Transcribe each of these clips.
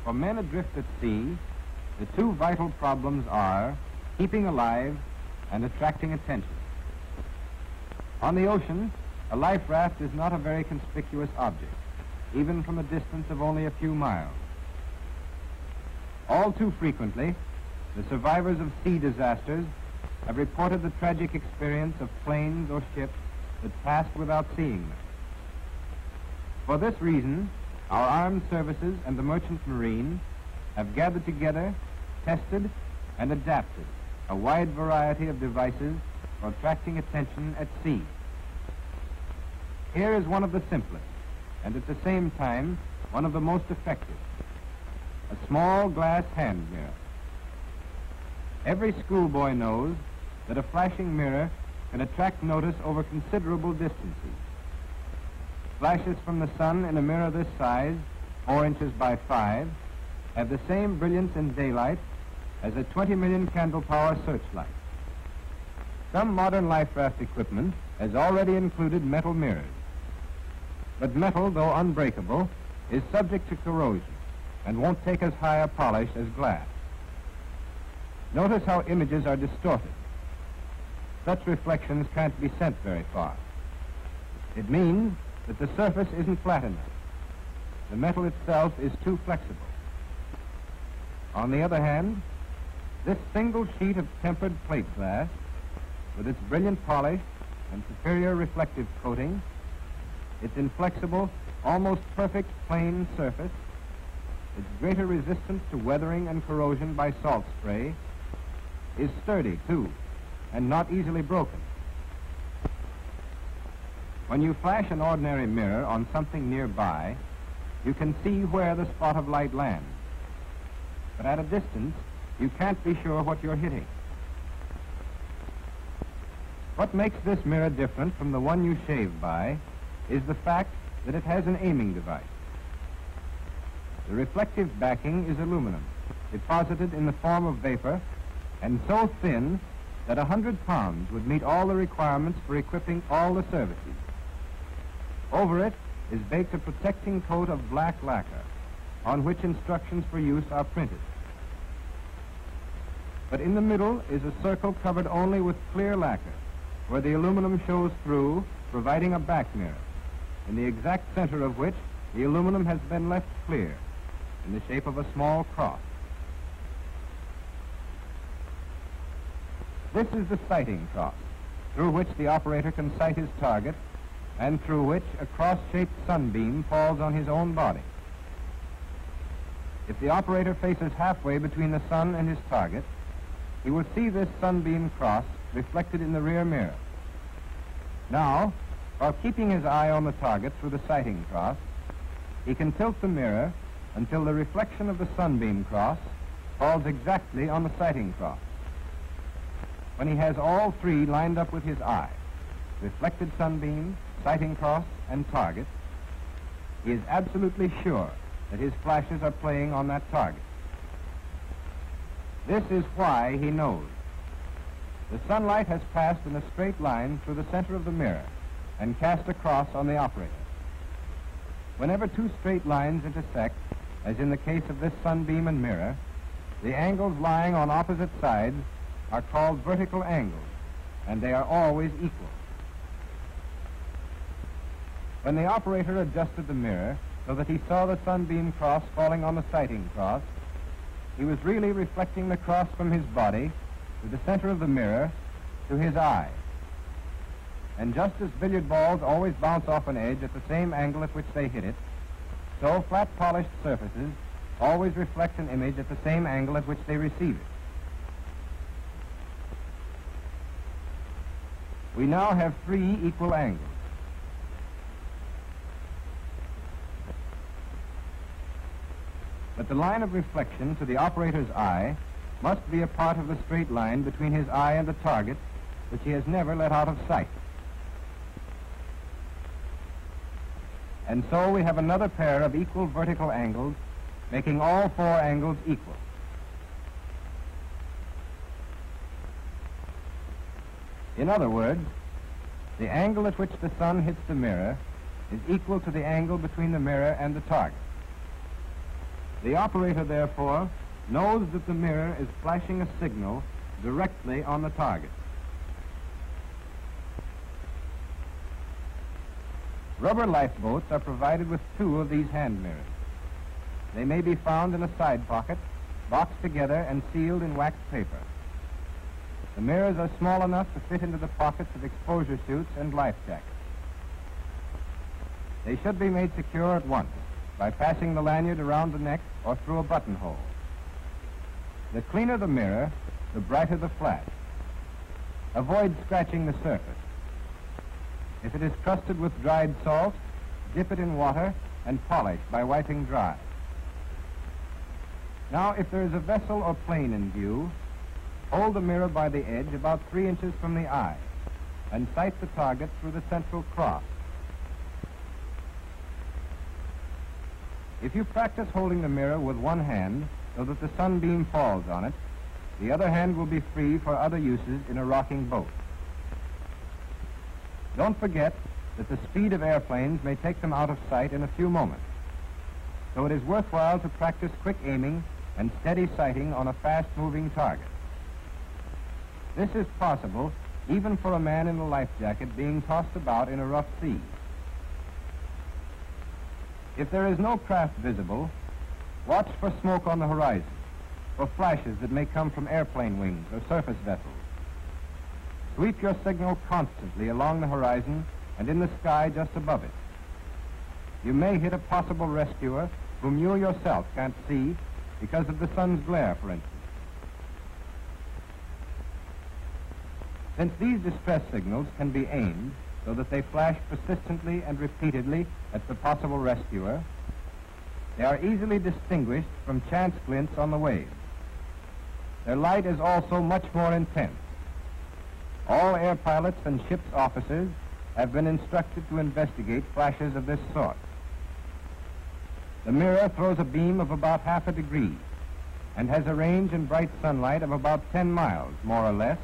For men adrift at sea, the two vital problems are keeping alive and attracting attention. On the ocean, a life raft is not a very conspicuous object, even from a distance of only a few miles. All too frequently, the survivors of sea disasters have reported the tragic experience of planes or ships that passed without seeing them. For this reason, our armed services and the merchant marine have gathered together, tested, and adapted a wide variety of devices for attracting attention at sea. Here is one of the simplest, and at the same time, one of the most effective: a small glass hand mirror. Every schoolboy knows that a flashing mirror can attract notice over considerable distances. Flashes from the sun in a mirror this size, 4 inches by 5, have the same brilliance in daylight as a 20 million candle power searchlight. Some modern life raft equipment has already included metal mirrors. But metal, though unbreakable, is subject to corrosion and won't take as high a polish as glass. Notice how images are distorted. Such reflections can't be sent very far. It means that the surface isn't flat enough. The metal itself is too flexible. On the other hand, this single sheet of tempered plate glass, with its brilliant polish and superior reflective coating, its inflexible, almost perfect plane surface, its greater resistance to weathering and corrosion by salt spray, is sturdy, too, and not easily broken. When you flash an ordinary mirror on something nearby, you can see where the spot of light lands. But at a distance, you can't be sure what you're hitting. What makes this mirror different from the one you shave by is the fact that it has an aiming device. The reflective backing is aluminum, deposited in the form of vapor, and so thin that 100 pounds would meet all the requirements for equipping all the services. Over it is baked a protecting coat of black lacquer, on which instructions for use are printed. But in the middle is a circle covered only with clear lacquer, where the aluminum shows through, providing a back mirror, in the exact center of which the aluminum has been left clear, in the shape of a small cross. This is the sighting cross, through which the operator can sight his target, and through which a cross-shaped sunbeam falls on his own body. If the operator faces halfway between the sun and his target, he will see this sunbeam cross reflected in the rear mirror. Now, while keeping his eye on the target through the sighting cross, he can tilt the mirror until the reflection of the sunbeam cross falls exactly on the sighting cross. When he has all three lined up with his eye, reflected sunbeam, sighting cross, and target, he is absolutely sure that his flashes are playing on that target. This is why he knows. The sunlight has passed in a straight line through the center of the mirror and cast a cross on the operator. Whenever two straight lines intersect, as in the case of this sunbeam and mirror, the angles lying on opposite sides are called vertical angles, and they are always equal. When the operator adjusted the mirror so that he saw the sunbeam cross falling on the sighting cross, he was really reflecting the cross from his body to the center of the mirror to his eye. And just as billiard balls always bounce off an edge at the same angle at which they hit it, so flat polished surfaces always reflect an image at the same angle at which they receive it. We now have three equal angles. But the line of reflection to the operator's eye must be a part of the straight line between his eye and the target, which he has never let out of sight. And so we have another pair of equal vertical angles, making all four angles equal. In other words, the angle at which the sun hits the mirror is equal to the angle between the mirror and the target. The operator, therefore, knows that the mirror is flashing a signal directly on the target. Rubber lifeboats are provided with 2 of these hand mirrors. They may be found in a side pocket, boxed together and sealed in waxed paper. The mirrors are small enough to fit into the pockets of exposure suits and life jackets. They should be made secure at once by passing the lanyard around the neck or through a buttonhole. The cleaner the mirror, the brighter the flash. Avoid scratching the surface. If it is crusted with dried salt, dip it in water and polish by wiping dry. Now, if there is a vessel or plane in view, hold the mirror by the edge about 3 inches from the eye and sight the target through the central cross. If you practice holding the mirror with one hand so that the sunbeam falls on it, the other hand will be free for other uses in a rocking boat. Don't forget that the speed of airplanes may take them out of sight in a few moments, so it is worthwhile to practice quick aiming and steady sighting on a fast-moving target. This is possible even for a man in a life jacket being tossed about in a rough sea. If there is no craft visible, watch for smoke on the horizon, or flashes that may come from airplane wings or surface vessels. Sweep your signal constantly along the horizon and in the sky just above it. You may hit a possible rescuer whom you yourself can't see because of the sun's glare, for instance. Since these distress signals can be aimed so that they flash persistently and repeatedly at the possible rescuer, they are easily distinguished from chance glints on the waves. Their light is also much more intense. All air pilots and ship's officers have been instructed to investigate flashes of this sort. The mirror throws a beam of about half a degree and has a range in bright sunlight of about 10 miles, more or less,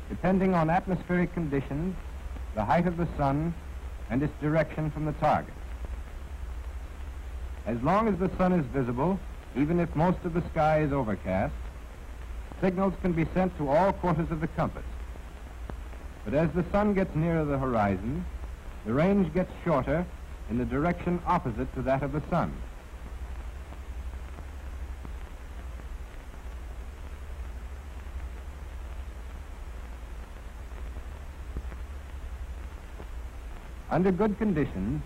depending on atmospheric conditions, the height of the sun, and its direction from the target. As long as the sun is visible, even if most of the sky is overcast, signals can be sent to all quarters of the compass. But as the sun gets nearer the horizon, the range gets shorter in the direction opposite to that of the sun. Under good conditions,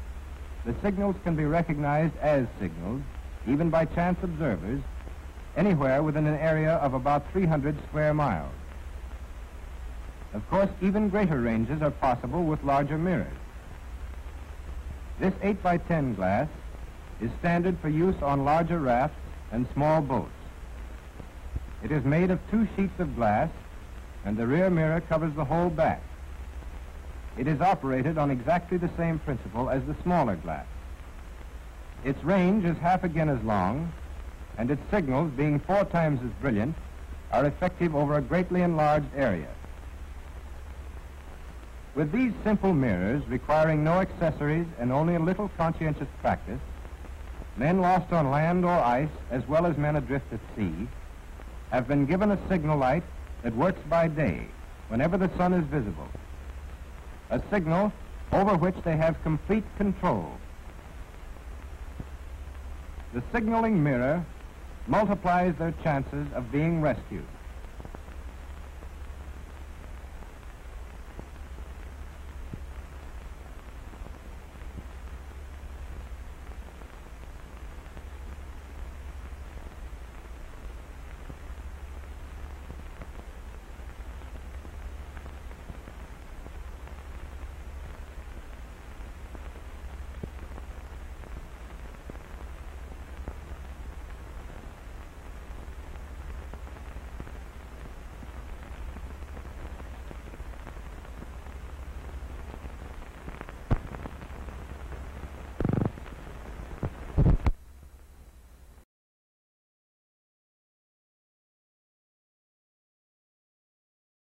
the signals can be recognized as signals, even by chance observers, anywhere within an area of about 300 square miles. Of course, even greater ranges are possible with larger mirrors. This 8x10 glass is standard for use on larger rafts and small boats. It is made of 2 sheets of glass, and the rear mirror covers the whole back. It is operated on exactly the same principle as the smaller glass. Its range is half again as long, and its signals, being 4 times as brilliant, are effective over a greatly enlarged area. With these simple mirrors, requiring no accessories and only a little conscientious practice, men lost on land or ice, as well as men adrift at sea, have been given a signal light that works by day, whenever the sun is visible. A signal over which they have complete control. The signaling mirror multiplies their chances of being rescued.